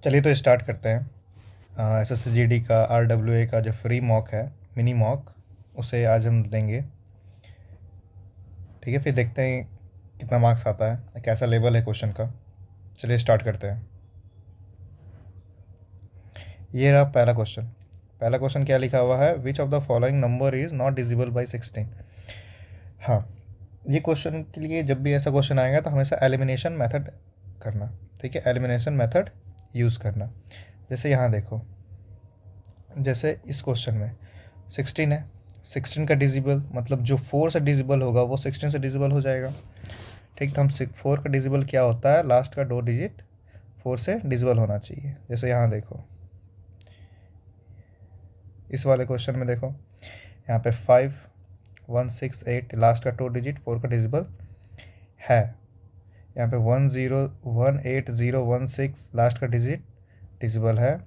चलिए तो स्टार्ट करते हैं। SSCGD का RWA का जो फ्री मॉक है, मिनी मॉक, उसे आज हम देंगे। ठीक है, फिर देखते हैं कितना मार्क्स आता है, कैसा लेवल है क्वेश्चन का। चलिए स्टार्ट करते हैं। ये रहा पहला क्वेश्चन। पहला क्वेश्चन क्या लिखा हुआ है? Which of the following number is not डिजिबल by 16। हाँ, ये क्वेश्चन के लिए जब भी ऐसा क्वेश्चन आएगा तो हमेशा एलिमिनेशन मेथड करना। ठीक है, एलिमिनेशन मेथड यूज़ करना। जैसे यहाँ देखो, जैसे इस क्वेश्चन में 16 है, 16 का डिजिबल मतलब जो 4 से डिजिबल होगा वो 16 से डिजिबल हो जाएगा। ठीक, तो हम 4 का डिजिबल क्या होता है? लास्ट का 2 डिजिट 4 से डिजिबल होना चाहिए। जैसे यहाँ देखो, इस वाले क्वेश्चन में देखो, यहाँ पे 5168 लास्ट का 2 डिजिट 4 का डिजिबल है। यहाँ पे 1018016 लास्ट का डिजिट डिजिबल है।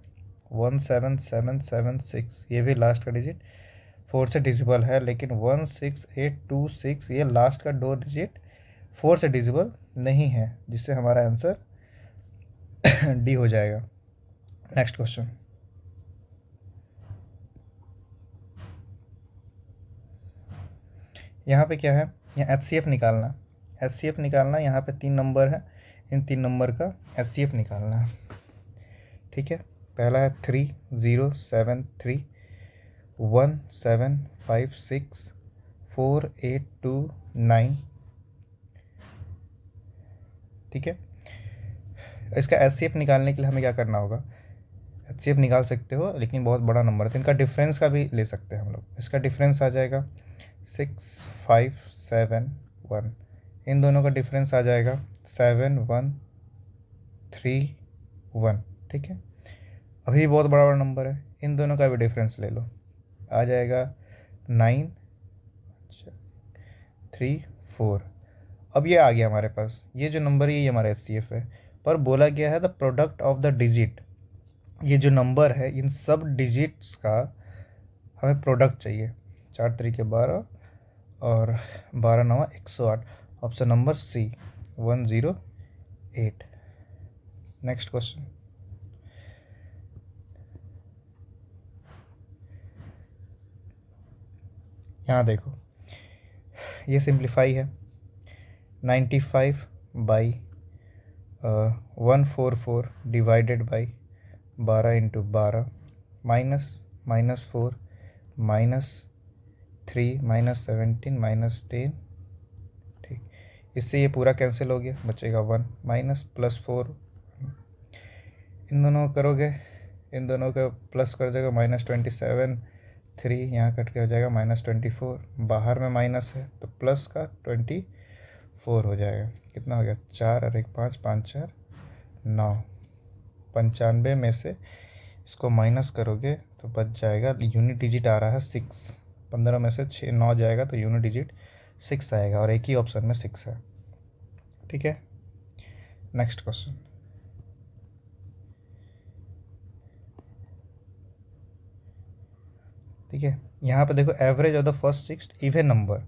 17776 ये भी लास्ट का डिजिट 4 से डिजिबल है, लेकिन 16826 ये लास्ट का 2 डिजिट 4 से डिजिबल नहीं है, जिससे हमारा आंसर डी हो जाएगा। नेक्स्ट क्वेश्चन, यहाँ पे क्या है? यहाँ HCF निकालना। HCF निकालना, यहाँ पे 3 नंबर है, इन 3 नंबर का HCF निकालना है। ठीक है, पहला है 307317564829। ठीक है, इसका HCF निकालने के लिए हमें क्या करना होगा? HCF निकाल सकते हो, लेकिन बहुत बड़ा नंबर है तो इनका डिफरेंस का भी ले सकते हैं हम लोग। इसका डिफरेंस आ जाएगा 6571। इन दोनों का डिफरेंस आ जाएगा 7131। ठीक है, अभी बहुत बड़ा बड़ा नंबर है, इन दोनों का भी डिफरेंस ले लो, आ जाएगा 934। अब ये आ गया हमारे पास, ये जो नंबर है ये हमारा HCF है। पर बोला गया है the product of the digit, ये जो नंबर है इन सब डिजिट्स का हमें प्रोडक्ट चाहिए। 4 तरीके 12 और 12 9 108। Option number C 108। Next question, यहाँ देखो, ये सिंप्लीफाई है। 95/144 डिवाइडेड बाई 12 इंटू 12 माइनस -4 -3 -17 -10। ठीक, इससे ये पूरा कैंसिल हो गया, बचेगा 1 माइनस +4। इन दोनों को करोगे, इन दोनों का प्लस कर देगा -27। 3 यहाँ कट के हो जाएगा -24। बाहर में माइनस है तो प्लस का 24 हो जाएगा। कितना हो गया? 4 और 1 5, 5 4 9। 95 में से इसको माइनस करोगे तो बच जाएगा, यूनिट डिजिट आ रहा है 6। 15 में से 6 9 जाएगा तो यूनिट डिजिट 6 आएगा, और एक ही ऑप्शन में 6 है। ठीक है, नेक्स्ट क्वेश्चन, ठीक है, यहाँ पे देखो, average of the first 6 even number.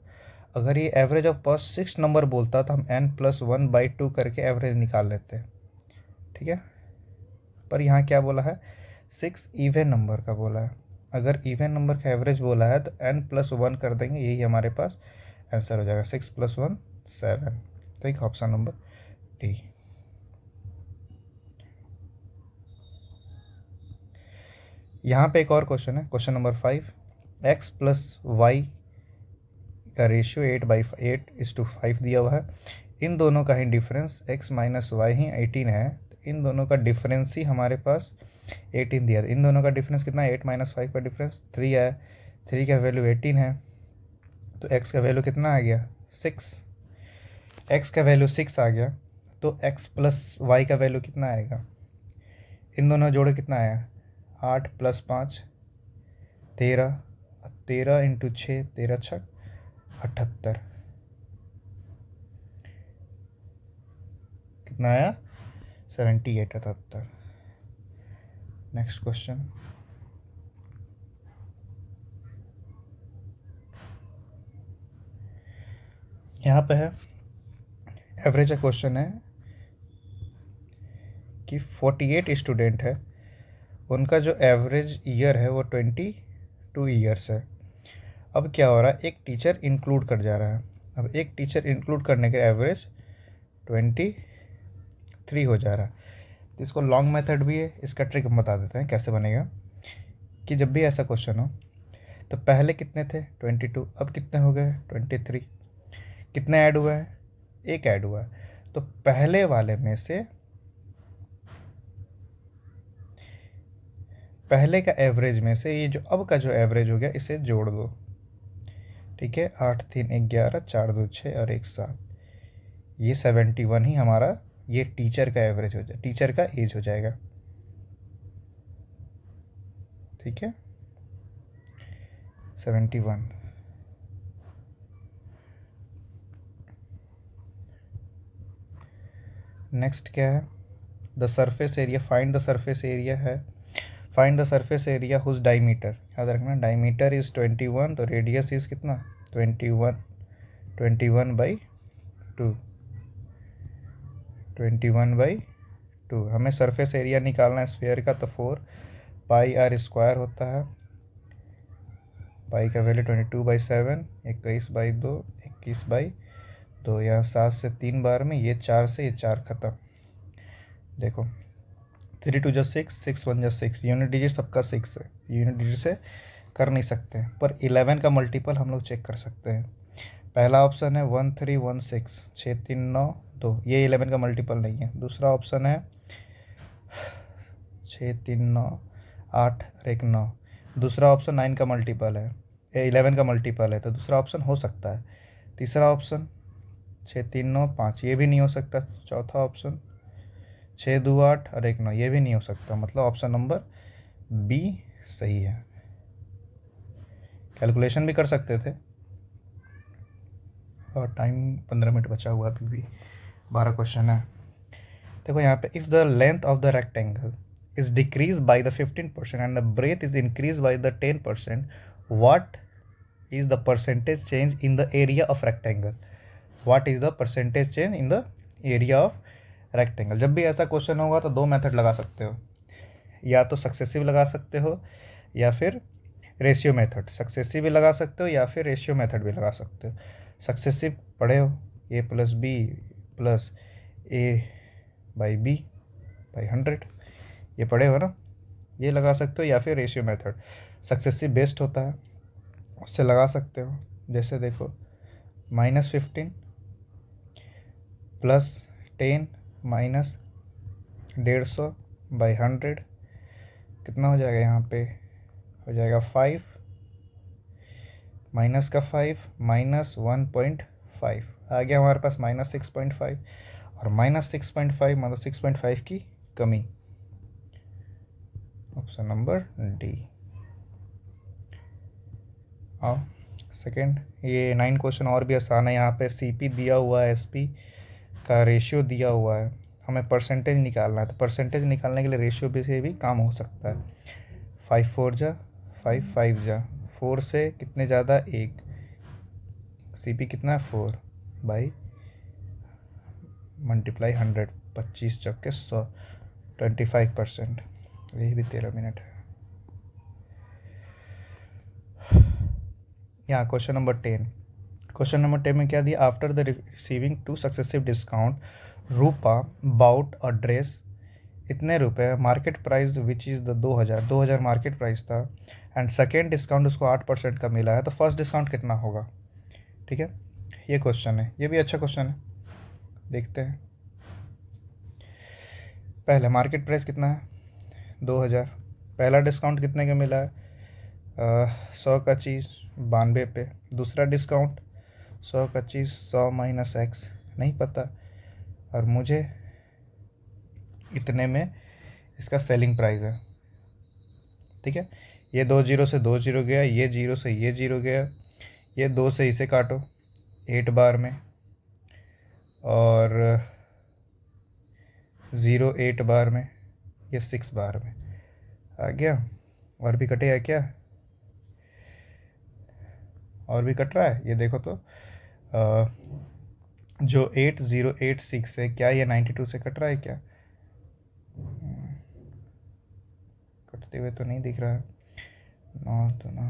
अगर ये एवरेज ऑफ फर्स्ट 6 नंबर बोलता तो हम n+1/2 करके एवरेज निकाल लेते हैं। ठीक है, पर यहाँ क्या बोला है? 6 इवन नंबर का बोला है। अगर इवन नंबर का एवरेज बोला है तो n+1 कर देंगे, यही हमारे पास आंसर हो जाएगा। 6 + 1 7। ठीक, ऑप्शन नंबर डी। यहाँ पे एक और क्वेश्चन है, क्वेश्चन नंबर 5। x + y का रेशियो 8/8:5 दिया हुआ है। इन दोनों का ही डिफरेंस x - y ही 18 है, तो इन दोनों का डिफरेंस ही हमारे पास 18 दिया था। इन दोनों का डिफरेंस कितना है? 8 - 5 का डिफरेंस 3 है। 3 का वैल्यू 18 है, तो x का वैल्यू कितना आ गया? 6। x का वैल्यू 6 आ गया, तो x + y का वैल्यू कितना आएगा? इन दोनों जोड़े कितना आया? 8 + 5 13। 13 × 6 13 6 78। कितना आया? 78 78। नेक्स्ट क्वेश्चन, यहाँ पे है एवरेज का क्वेश्चन है। कि 48 स्टूडेंट है, उनका जो एवरेज ईयर है वो 22 ईयर्स है। अब क्या हो रहा है, एक टीचर इंक्लूड कर जा रहा है। अब एक टीचर इंक्लूड करने के एवरेज 23 हो जा रहा है। इसको लॉन्ग मेथड भी है, इसका ट्रिक हम बता देते हैं कैसे बनेगा। कि जब भी ऐसा क्वेश्चन हो तो पहले कितने थे 22, अब कितने हो गए 23, कितने ऐड हुआ है, एक ऐड हुआ है। तो पहले वाले में से पहले का एवरेज में से ये जो अब का जो एवरेज हो गया इसे जोड़ दो। ठीक है, 8 3 11, 4 2 6 और 1 7, ये 71 ही हमारा ये टीचर का एवरेज हो जाए, टीचर का एज हो जाएगा। ठीक है, 71। नेक्स्ट क्या है, the surface area, find the surface area है, find the surface area whose diameter, याद रखना डायमीटर इज 21, तो रेडियस इज कितना 21, 21/2, 21/2। हमें सरफेस एरिया निकालना है स्फीयर का, तो 4πr² होता है। पाई का वैल्यू 22/7, 21/2, 21/2, यहाँ 7 से 3 बार में, ये 4 से, ये 4 ख़त्म। देखो 3 2 6, 6 1 6, यूनिट डिजिट सबका 6 है, यूनिट डिजिट से कर नहीं सकते हैं, पर 11 का मल्टीपल हम लोग चेक कर सकते हैं। पहला ऑप्शन है 1 3 1 6, 6 3 9 2, ये 11 का मल्टीपल नहीं है। दूसरा ऑप्शन है 6 3 9 8 और 1 9, दूसरा ऑप्शन 9 का मल्टीपल है, 11 का मल्टीपल है, तो दूसरा ऑप्शन हो सकता है। तीसरा ऑप्शन 6 3 9 5, ये भी नहीं हो सकता। चौथा ऑप्शन 6 2 8 और 1 9, ये भी नहीं हो सकता। मतलब ऑप्शन नंबर बी सही है। कैलकुलेशन भी कर सकते थे, और टाइम 15 मिनट बचा हुआ, अभी भी 12 क्वेश्चन है। देखो यहाँ पे, if the length of the rectangle is decreased by the 15% and the breadth is increased by the 10%, what is the percentage change in the area of rectangle? What is the percentage change in the area of rectangle? जब भी ऐसा question होगा तो दो method लगा सकते हो, या तो सक्सेसिव लगा सकते हो या फिर रेशियो मेथड। सक्सेसिव भी लगा सकते हो या फिर रेशियो मेथड भी लगा सकते हो। सक्सेसिव पढ़े हो, a + b + a/b/100, ये पढ़े हो ना, ये लगा सकते हो, या फिर रेशियो मेथड सक्सेसिव बेस्ड होता है, उससे लगा सकते हो। जैसे देखो -15 + 10 -150/100 कितना हो जाएगा, यहाँ पे हो जाएगा 5, माइनस का 5 -1.5 आ गया हमारे पास -6.5, और -6.5 मतलब 6.5 की कमी, ऑप्शन नंबर डी। आओ सेकेंड, ये 9 क्वेश्चन और भी आसान है। यहाँ पे सीपी दिया हुआ है, एसपी का रेशियो दिया हुआ है, हमें परसेंटेज निकालना है। तो परसेंटेज निकालने के लिए रेशियो भी से भी काम हो सकता है। 5 4 जा 5 5 जा 4 से कितने ज़्यादा 1, सीपी कितना है 4 बाई मल्टीप्लाई 100, 25 चौके 100, 25%, यही भी 13 मिनट है। यहाँ क्वेश्चन नंबर 10, क्वेश्चन नंबर 10 में क्या दिया, after the receiving 2 successive discount Rupa bought a dress, इतने रुपए market price which is the 2000 market price था, एंड सेकेंड डिस्काउंट उसको 8% का मिला है, तो फर्स्ट डिस्काउंट कितना होगा। ठीक है, ये क्वेश्चन है, ये भी अच्छा क्वेश्चन है, देखते हैं। पहले मार्केट प्राइस कितना है 2000, पहला डिस्काउंट कितने का मिला है 100 का चीज़ 92 पे, दूसरा डिस्काउंट 100 का चीज़ 100 - x नहीं पता, और मुझे इतने में इसका सेलिंग प्राइस है। ठीक है, ये 2 0 से 2 0 गया, ये 0 से ये 0 गया, ये 2 से इसे काटो 8 बार में, और 0 8 बार में, ये 6 बार में आ गया। और भी कटेगा क्या, और भी कट रहा है, ये देखो तो जो 8086 है, क्या ये 92 से कट रहा है क्या, कटते हुए तो नहीं दिख रहा है। 9 तो 9,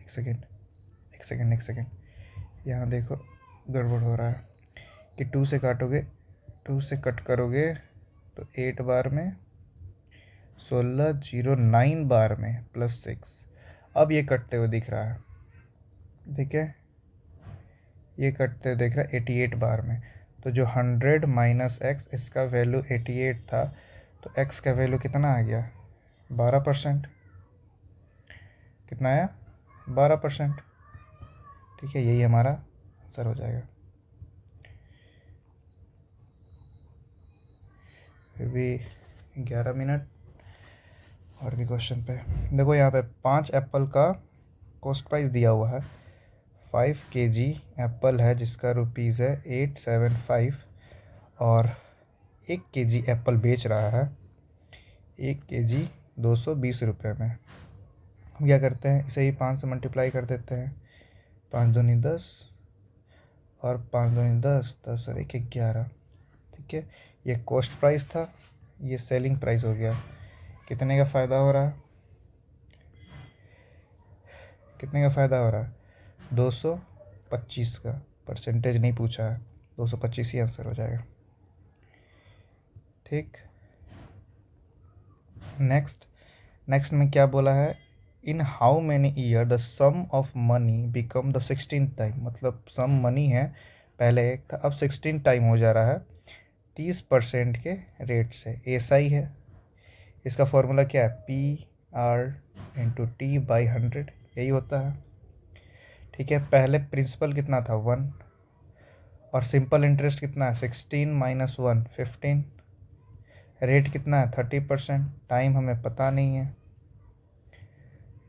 एक सेकेंड एक सेकेंड एक सेकेंड, यहाँ देखो गड़बड़ हो रहा है कि 2 से काटोगे, 2 से कट करोगे तो 8 बार में 16, 0 9 बार में +6। अब ये कटते हुए दिख रहा है, ठीक है, ये कटते हुए दिख रहा है 88 बार में। तो जो 100 माइनस एक्स, इसका वैल्यू 88 था, तो एक्स का वैल्यू कितना आ गया, 12%। कितना आया, 12%। ठीक है, यही हमारा आंसर हो जाएगा। फिर भी 11 मिनट और भी क्वेश्चन पे देखो। यहाँ पे 5 एप्पल का कॉस्ट प्राइस दिया हुआ है। 5 kg एप्पल है जिसका रुपीज़ है 875, और 1 kg एप्पल बेच रहा है 1 kg 220 रुपये में। हम क्या करते हैं, इसे ही 5 से मल्टीप्लाई कर देते हैं। 5 दूनी 10 और 5 दूनी 10, 10 और 1 11। ठीक है, ये कॉस्ट प्राइस था, ये सेलिंग प्राइस हो गया। कितने का फ़ायदा हो रहा है, कितने का फ़ायदा हो रहा है, 225 का। परसेंटेज नहीं पूछा है, 225 ही आंसर हो जाएगा। ठीक, नेक्स्ट में क्या बोला है, in how many year the sum of money become the 16 time. मतलब सम मनी है, पहले एक था, अब 16 टाइम हो जा रहा है 30% के रेट से। ऐसा ही है, इसका फॉर्मूला क्या है, PR/T/100, यही होता है। ठीक है, पहले प्रिंसिपल कितना था, 1, और सिंपल इंटरेस्ट कितना है, 16 - 1 15, रेट कितना है 30%, टाइम हमें पता नहीं है।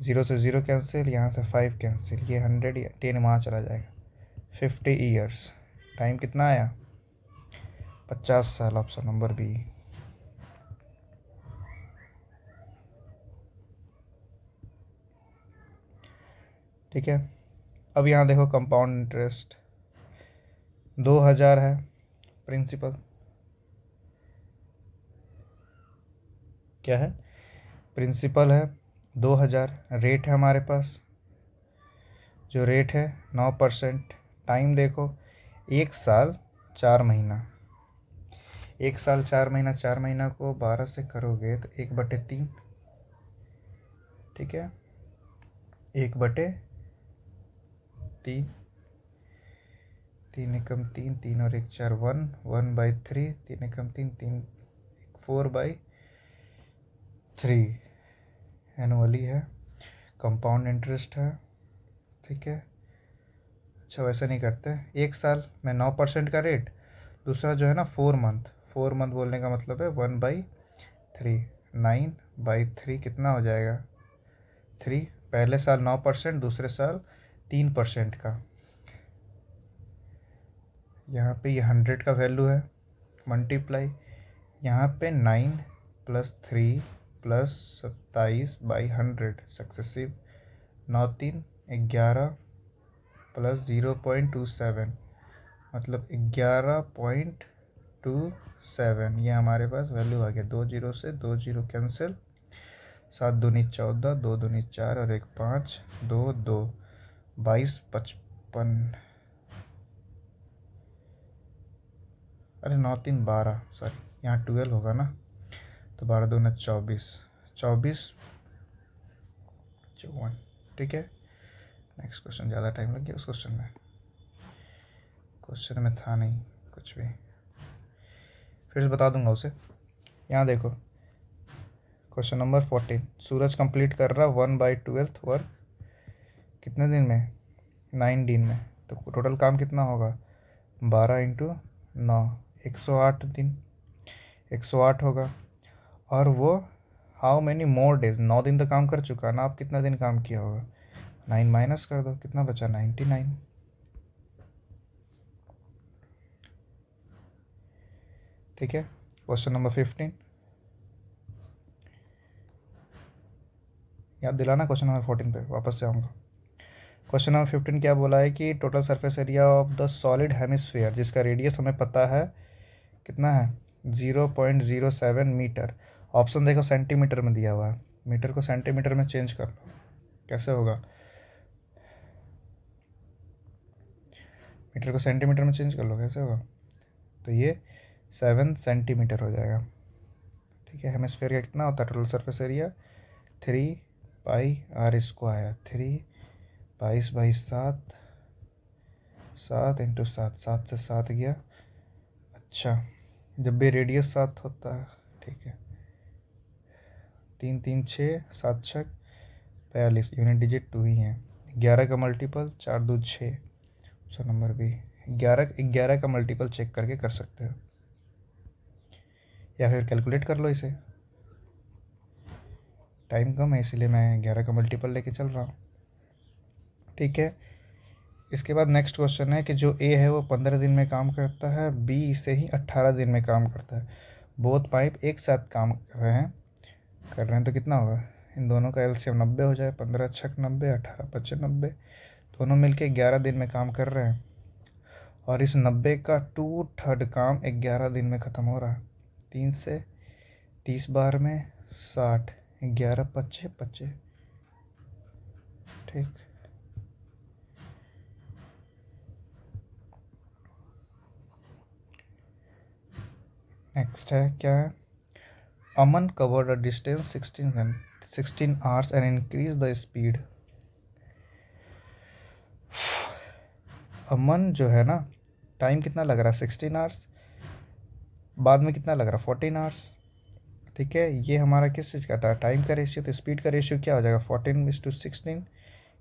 0 से 0 कैंसिल, यहाँ से 5 कैंसिल, ये 100, 10 वहाँ चला जाएगा। 50 ईयर्स, टाइम कितना आया, 50 साल, ऑप्शन नंबर बी। ठीक है, अब यहाँ देखो कंपाउंड इंटरेस्ट 2000 है, प्रिंसिपल क्या है, प्रिंसिपल है 2000, रेट है हमारे पास, जो रेट है 9%। टाइम देखो 1 साल 4 महीना, 1 साल 4 महीना, 4 महीना को 12 से करोगे तो 1/3। ठीक है, 1/3, 3 एकम 3, 3 और 1 4, 1/3, 3 एकम 3, 3 4/3 एनुअली है, कंपाउंड इंटरेस्ट है। ठीक है, अच्छा वैसे नहीं करते, 1 साल में 9% का रेट, दूसरा जो है ना 4 मंथ, 4 मंथ बोलने का मतलब है 1/3, 9/3 कितना हो जाएगा 3। पहले साल 9%, दूसरे साल 3% का। यहाँ पे ये 100 का वैल्यू है, मल्टीप्लाई यहाँ पे 9 + 3 + 27/100 सक्सेसिव, 9 3 11 + 0.27, मतलब 11.27। ये हमारे पास वैल्यू आ गया। 2 0 से 2 0 कैंसिल, 7 दूनी 14, 2 दूनी 4 और 1 5, 2 2, 22 55, अरे 9 3 12, सॉरी यहाँ 12 होगा ना, तो 12 दूना 24, 24 54। ठीक है, नेक्स्ट क्वेश्चन, ज़्यादा टाइम लग गया उस क्वेश्चन में था नहीं कुछ भी, फिर से बता दूंगा उसे। यहाँ देखो क्वेश्चन नंबर 14, सूरज कंप्लीट कर रहा 1/12 वर्क कितने दिन में, 9 दिन में। तो टोटल काम कितना होगा, 12 × 9, 108 दिन, 108 होगा। और वो हाउ मैनी मोर डेज, 9 दिन तो काम कर चुका ना, आप कितना दिन काम किया होगा, 9 माइनस कर दो, कितना बचा 99। ठीक है, क्वेश्चन नंबर 15, याद दिलाना क्वेश्चन नंबर 14 पे वापस से आऊँगा। क्वेश्चन नंबर 15 क्या बोला है कि total surface area of the solid hemisphere, जिसका रेडियस हमें पता है कितना है 0.07 मीटर। ऑप्शन देखो सेंटीमीटर में दिया हुआ है, मीटर को सेंटीमीटर में चेंज कर लो, कैसे होगा? मीटर को सेंटीमीटर में चेंज कर लो, कैसे होगा? तो ये 7 सेंटीमीटर हो जाएगा। ठीक है, हेमिस्फीयर का कितना होता है टोटल सरफेस एरिया? 3πr²। 3 22/7, 7 × 7, 7 से 7 गया। अच्छा, जब भी रेडियस 7 होता है, ठीक है, 3 3 6, 7 6 42, यूनिट डिजिट 2 ही है। 11 का मल्टीपल 4 2 6, ऑप्शन नंबर बी। 11 का मल्टीपल चेक करके कर सकते हो, या फिर कैलकुलेट कर लो इसे। टाइम कम है इसीलिए मैं 11 का मल्टीपल लेके चल रहा हूँ। ठीक है, इसके बाद नेक्स्ट क्वेश्चन है कि जो ए है वो 15 दिन में काम करता है, बी इसे ही 18 दिन में काम करता है। बोथ पाइप एक साथ काम कर रहे हैं तो कितना होगा? इन दोनों का एलसीएम 90 हो जाए। 15 छक 90, 18 25 90, दोनों मिलके 11 दिन में काम कर रहे हैं, और इस 90 का 2/3 काम 11 दिन में ख़त्म हो रहा है। 3 से 30 बार में 60, 11 25 25। ठीक, नेक्स्ट है क्या है? Aman covered a distance 16 hours and increase the speed। Aman जो है ना, टाइम कितना लग रहा है? 16 hours, बाद में कितना लग रहा है? 14 hours। ठीक है, ये हमारा किस चीज़ का था? टाइम का रेशियो। तो स्पीड का रेशियो क्या हो जाएगा? 14:16।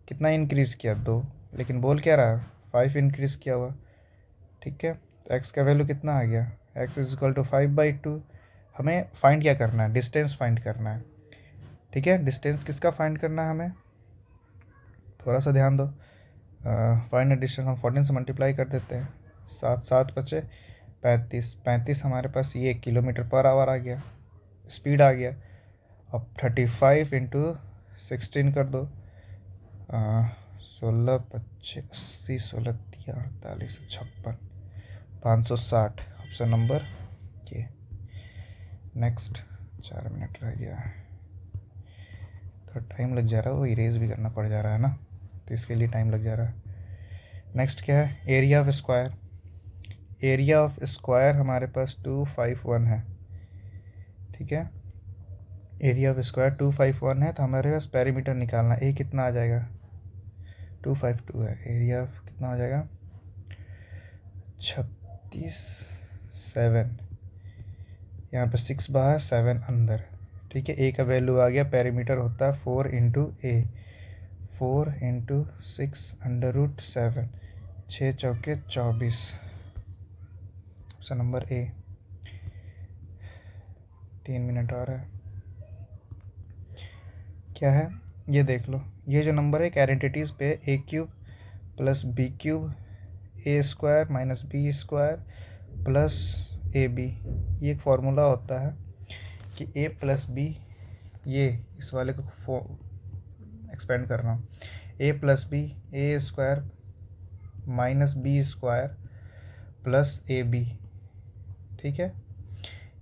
कितना इंक्रीज़ किया? 2। लेकिन बोल क्या रहा है? 5 इंक्रीज़ किया हुआ। ठीक है, तो एक्स का वैल्यू कितना आ गया? x = 5/2। हमें फाइंड क्या करना है? डिस्टेंस फाइंड करना है। ठीक है, डिस्टेंस किसका फाइंड करना है हमें? थोड़ा सा ध्यान दो। फाइंड डिस्टेंस हम 14 से मल्टीप्लाई कर देते हैं। 7 7 बचे 35, 35 हमारे पास ये km/h आ गया, स्पीड आ गया। अब 35 × 16 कर दो, 16 25 80, 16 3 48 56, 560, ऑप्शन नंबर ये। नेक्स्ट, 4 मिनट रह गया, थोड़ा टाइम लग जा रहा है, वो इरेज भी करना पड़ जा रहा है ना, तो इसके लिए टाइम लग जा रहा है। नेक्स्ट क्या है? Area of square. Area of square हमारे पास 251 है। ठीक है, एरिया ऑफ स्क्वायर 251 है, तो हमारे पास पेरीमीटर निकालना। ए कितना आ जाएगा? 252 है। एरिया ऑफ कितना हो जाएगा? 36 7, यहाँ पे 6 बाहर 7 अंदर। ठीक है, ए का वैल्यू आ गया, पेरीमीटर होता है 4 × a, 4 × 6 √7, 6 चौके 24, ऑप्शन नंबर ए। 3 मिनट और है। क्या है ये देख लो, ये जो नंबर है एक आइडेंटिटीज़ पे, a³ + b³ a² - b² + ab। ये एक फार्मूला होता है कि a + b, ये इस वाले को एक्सपेंड कर रहा हूँ, a + b a² - b² + ab। ठीक है,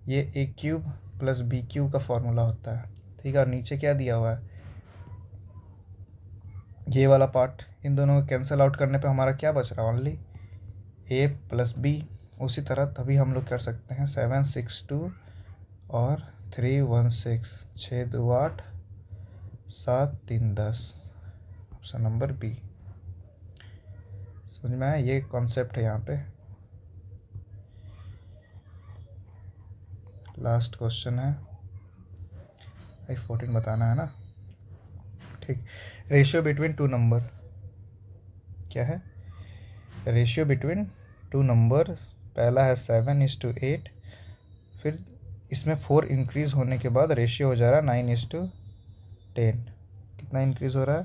ये a³ + b³ का फार्मूला होता है। ठीक है, और नीचे क्या दिया हुआ है? ये वाला पार्ट, इन दोनों को कैंसिल आउट करने पे हमारा क्या बच रहा है? Only a + b। उसी तरह तभी हम लोग कर सकते हैं 762 और 316, 6 2 8, 7 3 10, ऑप्शन नंबर बी। समझ में आया? ये कॉन्सेप्ट है यहाँ पे। लास्ट क्वेश्चन है, भाई 14 बताना है ना। ठीक, रेशियो बिटवीन 2 नंबर क्या है? रेशियो बिटवीन 2 नंबर, पहला है 7:8, फिर इसमें 4 इंक्रीज़ होने के बाद रेशियो हो जा रहा है 9:10। कितना इंक्रीज़ हो रहा है?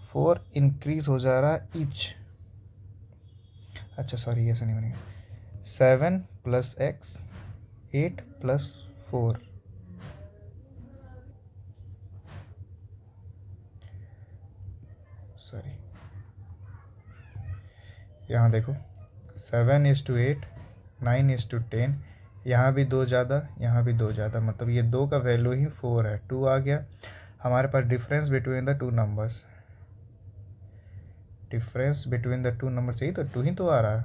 4 इंक्रीज़ हो जा रहा है ईच। अच्छा सॉरी, ऐसा नहीं बनेगा। 7 + x, 8 + 4, सॉरी यहाँ देखो 7:8, 9:10, यहाँ भी 2 ज़्यादा, यहाँ भी 2 ज़्यादा, मतलब ये 2 का वैल्यू ही 4 है, 2 आ गया हमारे पास। Difference between the two numbers, difference between the two number चाहिए तो 2 ही तो आ रहा है।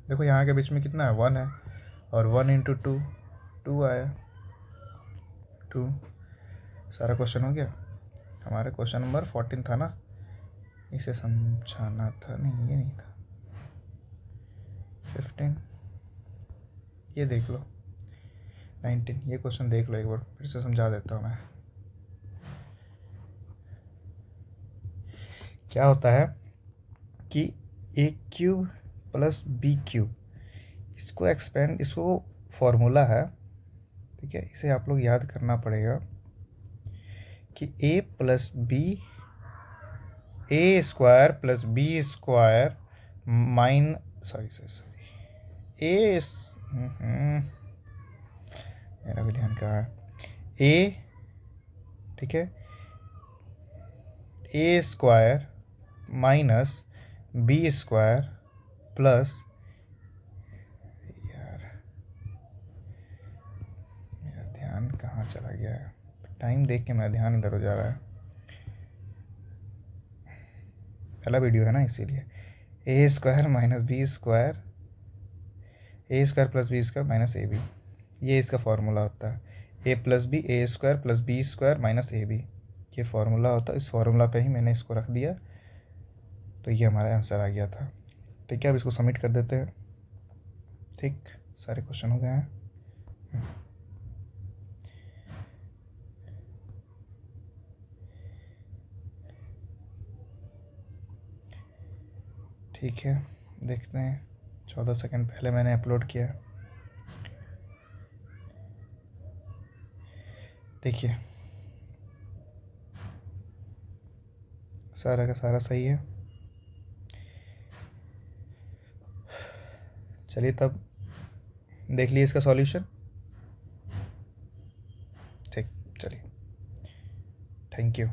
देखो यहाँ के बीच में कितना है, 1 है, और 1 × 2 2 आया, 2। सारा क्वेश्चन हो गया। हमारा क्वेश्चन नंबर 14 था ना, इसे समझाना था, नहीं ये नहीं था। 15 ये देख लो, 19 ये क्वेश्चन देख लो एक बार, फिर से समझा देता हूँ मैं। क्या होता है कि a³ + b³, इसको एक्सपेंड, इसको फॉर्मूला है, ठीक है, इसे आप लोग याद करना पड़ेगा कि a + b, a² + b² mine sorry a, मेरा भी ध्यान कहाँ है, a, ठीक है, a² - b² प्लस, यार मेरा ध्यान कहाँ चला गया है, टाइम देख के मेरा ध्यान इधर हो जा रहा है, पहला वीडियो है ना इसीलिए। a² - b², a² + b² - ab, ये इसका फार्मूला होता है। a + b, a² + b² - ab, ये फार्मूला होता है। इस फार्मूला पे ही मैंने इसको रख दिया, तो ये हमारा आंसर आ गया था। ठीक है, अब इसको सबमिट कर देते हैं। ठीक, सारे क्वेश्चन हो गए हैं। ठीक है, देखते हैं, 14 सेकंड पहले मैंने अपलोड किया। देखिए सारा का सारा सही है। चलिए तब देख लिए इसका सॉल्यूशन। ठीक, चलिए, थैंक यू।